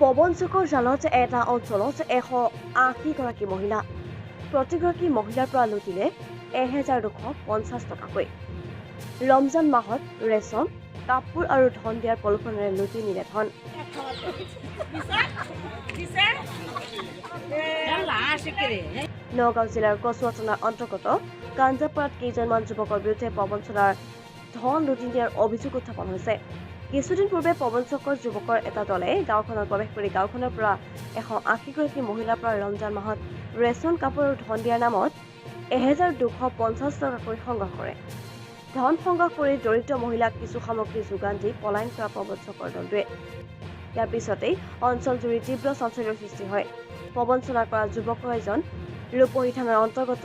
পৱন চক্ৰৰ জালত এটা অঞ্চলত 180গৰাকী মহিলা। প্ৰতিগৰাকী মহিলাৰ পৰা লুটিলে 1250 টকাকৈ। ৰমজান মাহত ৰেচন, কাপোৰ আৰু ধন দিয়াৰ প্ৰলোভনেৰে লুটি নিলে ধন। নগাঁও জিলাৰ কচুৱা থানাৰ অন্তৰ্গত গাঞ্জাপাৰাত কেইজনমান যুৱকৰ বিৰুদ্ধে প্ৰবঞ্চনাৰ ধন লুটি দিয়াৰ অভিযোগ উত্থাপন হৈছে। কিছুদিন পূৰ্বে পৱন চক্ৰৰ যুৱকৰ এটা দলে গাঁওখনত প্ৰৱেশ কৰি গাঁওখনৰ পৰা 180গৰাকী মহিলাৰ পৰা ৰমজান মাহত ৰেচন, কাপোৰ আৰু ধন দিয়াৰ নামত 1250 টকাকৈ সংগ্ৰহ কৰে। ধন সংগ্ৰহ কৰি দৰিদ্ৰ মহিলাক কিছু সামগ্ৰী যোগান দি পলায়ন কৰা পৱন চক্ৰৰ দলটোৱে। ইয়াৰ পিছতেই অঞ্চলজুৰি তীব্ৰ চাঞ্চল্যৰ সৃষ্টি হয়। প্ৰবঞ্চনা কৰা যুৱককেইজন ৰূপহী থানাৰ অন্তৰ্গত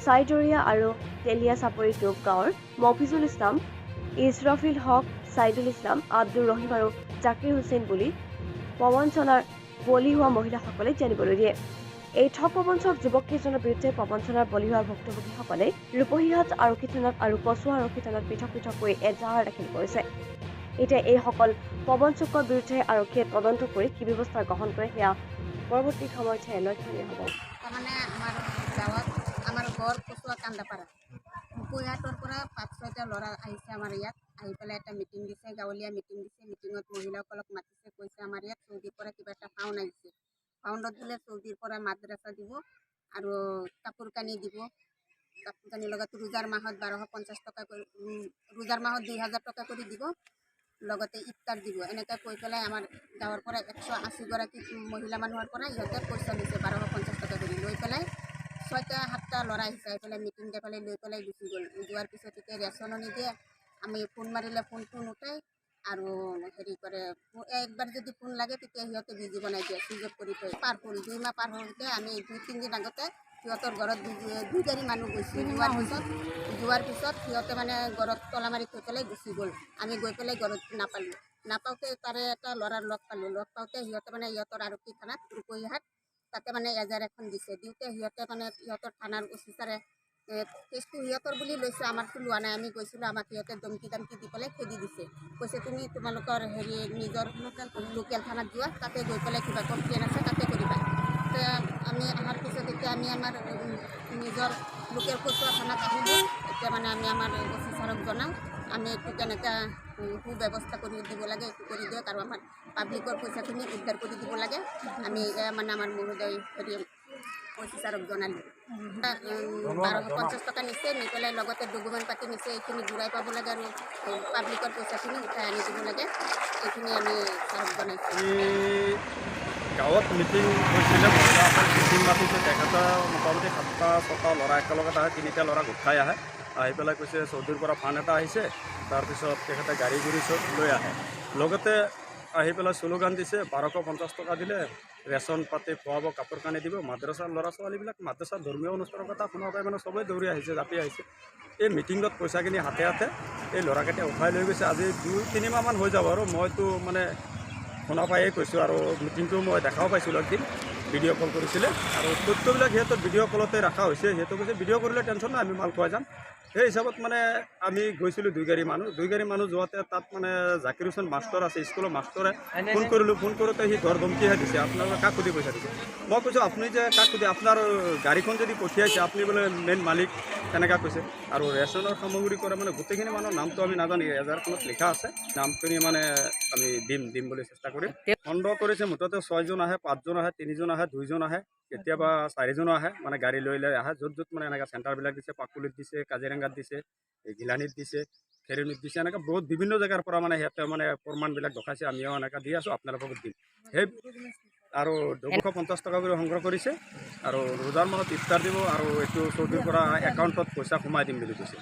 চাইদৰীয়া আৰু তেলিয়া চাপৰি টোপ গাঁৱৰ মফিজুল ইছলাম, ইছৰাফিল হক, ছাইদুল ইছলাম, আব্দুৰ ৰহিম আৰু জাকিৰ হুছেইন বুলি প্ৰবঞ্চনাৰ বলি হোৱা মহিলাসকলে জানিবলৈ দিয়ে। এই ঠগ প্ৰবঞ্চক যুৱককেইজনৰ বিৰুদ্ধে প্ৰবঞ্চনাৰ বলি হোৱা ভুক্তভোগীসকলে ৰূপহীহাট আৰক্ষী থানাত আৰু কচুৱা আৰক্ষী থানাত পৃথক পৃথককৈ এজাহাৰ দাখিল কৰিছে। এতিয়া এইসকল প্ৰবঞ্চকৰ বিৰুদ্ধে আৰক্ষীয়ে তদন্ত কৰি কি ব্যৱস্থা গ্ৰহণ কৰে সেয়া পৰৱৰ্তী সময়তহে লক্ষণীয় হ'ব। তাৰমানে আমাৰ গাঁৱত আমাৰ গড় কচুৱা কান্দাপাৰা কুঁহিয়াতৰ পৰা 5-6টা ল'ৰা আহিছে আমাৰ ইয়াত। আহি পেলাই এটা মিটিং দিছে, গাঁৱলীয়া মিটিং দিছে। মিটিঙত মহিলাসকলক মাতিছে, কৈছে আমাৰ ইয়াত চৌদিৰ পৰা কিবা এটা ফাউণ্ড আহিছে। ফাউণ্ডত দিলে চৌদিৰ পৰা মাদ্ৰাছা দিব আৰু কাপোৰ কানি দিব। কাপোৰ কানিৰ লগত ৰোজাৰ মাহত 1250 টকা কৰি, ৰোজাৰ মাহত 2000 টকা কৰি দিব, লগতে ইফতাৰ দিব। এনেকৈ কৈ পেলাই আমাৰ গাঁৱৰ পৰা 180গৰাকী মহিলা মানুহৰ পৰা ইহঁতে পইচা লৈছে 1250 টকা কৰি। লৈ পেলাই 6টা-7টা ল'ৰা আহিছে, আহি পেলাই মিটিং দি পেলাই লৈ পেলাই গুচি গ'ল। যোৱাৰ পিছত এতিয়া ৰেচনো নিদিয়ে, আমি ফোন মাৰিলে ফোনটো নুঠায় আৰু হেৰি কৰে। একবাৰ যদি ফোন লাগে তেতিয়া সিহঁতে বিজি বনাই দিয়ে, চুইচ অফ কৰি থয়। পাৰ হ'ল 2 মাহ পাৰ হওঁতে আমি 2-3 দিন আগতে সিহঁতৰ ঘৰত দুই গাড়ী মানুহ গৈছিল। যোৱাৰ পিছত সিহঁতে মানে ঘৰত তলা মাৰি থৈ পেলাই গুচি গ'ল। আমি গৈ পেলাই ঘৰত নাপাওঁতে তাৰে এটা ল'ৰাৰ লগ পালোঁ। লগ পাওঁতে সিহঁতে মানে সিহঁতৰ আৰক্ষী থানাত ৰূপহীহাট তাতে মানে এজাহাৰ এখন দিছে। দিওঁতে সিহঁতে মানে সিহঁতৰ থানাৰ অফিচাৰে কেছটো সিহঁতৰ বুলি লৈছে, আমাৰতো লোৱা নাই। আমি গৈছিলোঁ, আমাক সিহঁতে ধমকি দি পেলাই খেদি দিছে। কৈছে তুমি তোমালোকৰ নিজৰ লোকেল থানাত যোৱা, তাতে গৈ পেলাই কিবা কমপ্লেইন আছে তাতে কৰিবা। আমি অহাৰ পিছত এতিয়া আমি আমাৰ নিজৰ লোকেল কচুৱা থানাত আহিলোঁ। এতিয়া মানে আমি আমাৰ অফিচাৰক জনাওঁ আমি এইটো কেনেকৈ সুব্যৱস্থা কৰি দিব লাগে, এইটো কৰি দিয়ক আৰু আমাৰ পাব্লিকৰ পইচাখিনি উদ্ধাৰ কৰি দিব লাগে। আমি মানে আমাৰ মহোদয় অফিচাৰক জনালোঁ। 1250 টকা নিছে, নি পেলাই লগতে ডকুমেণ্ট পাতি নিছে। এইখিনি ঘূৰাই পাব লাগে আৰু পাব্লিকৰ পইচাখিনি উঠাই আনি দিব লাগে। এইখিনি আমি ছাৰক জনাইছোঁ। গাঁৱত মিটিং হৈছিলে, মহিলাসকল মিটিং মাতিছে। তেখেতে মোটামুটি 7টা-6টা ল'ৰা একেলগত আহে, 3টা ল'ৰা গোট খাই আহে। আহি পেলাই কৈছে চৌদিৰ পৰা ফাণ্ড এটা আহিছে। তাৰপিছত তেখেতে গাড়ী গুড়ি চব লৈ আহে। লগতে আহি পেলাই শ্লোগান দিছে 1250 টকা দিলে ৰেচন পাতি খুৱাব, কাপোৰ কানি দিব। মাদ্ৰাছাৰ ল'ৰা ছোৱালীবিলাক মাদ্ৰাছাৰ ধৰ্মীয় অনুষ্ঠানৰ কথা শুনা পাই মানে চবেই দৌৰি আহিছে, জাপি আহিছে। এই মিটিঙত পইচাখিনি হাতে এই ল'ৰাকেইটা উঠাই লৈ গৈছে। আজি 2-3 মাহমান হৈ যাব আৰু মইতো মানে শুনা পায়েই কৈছোঁ। আৰু মিটিংটো মই দেখাও পাইছিলোঁ, একদিন ভিডিঅ' কল কৰিছিলে আৰু তথ্যবিলাক সিহঁতৰ ভিডিঅ' কলতে ৰখা হৈছে। সিহঁতে কৈছে ভিডিঅ' কৰিলে টেনশ্যন নাই, আমি মাল খুৱাই যাম। সেই হিচাপত মানে আমি গৈছিলোঁ 2 গাড়ী মানুহ যোৱাতে তাত মানে জাকিৰ হুছেইন মাষ্টৰ আছে, স্কুলৰ মাষ্টৰে ফোন কৰিলোঁ। ফোন কৰোঁতে সি ধৰ ধমকিহে দিছে, আপোনালোকে কাক সুধি পইচা দিছে। মই কৈছোঁ আপুনি যে কাক সুধি, আপোনাৰ গাড়ীখন যদি পঠিয়াইছে আপুনি বোলে মেইন মালিক, তেনেকৈ কৈছে। আৰু ৰেচনৰ সামগ্ৰী কৰে মানে গোটেইখিনি মানুহৰ নামটো আমি নাজানো, এজাহাৰখনত লিখা আছে। নামখিনি মানে আমি দিম বুলি চেষ্টা কৰিম। সন্দেহ কৰিছে মুঠতে 6জন আহে, 5জন আহে, 3জন আহে, 2জন আহে, কেতিয়াবা 4জনো আহে। মানে গাড়ী লৈ আহে, য'ত মানে এনেকৈ চেণ্টাৰবিলাক দিছে, পাকুলিত দিছে, কাজিৰঙাত দিছে, গিলানীত দিছে, খেৰনিত দিছে। এনেকৈ বহুত বিভিন্ন জেগাৰ পৰা মানে সিহঁতে মানে প্ৰমাণবিলাক দেখাইছে। আমিও এনেকৈ দি আছোঁ, আপোনালোকক দিম। সেই আৰু 250 টকা কৰি সংগ্ৰহ কৰিছে আৰু ৰোজাৰ মাহত ইফতাৰ দিব আৰু এইটো চৌদিৰ পৰা একাউণ্টত পইচা সোমাই দিম বুলি কৈছে।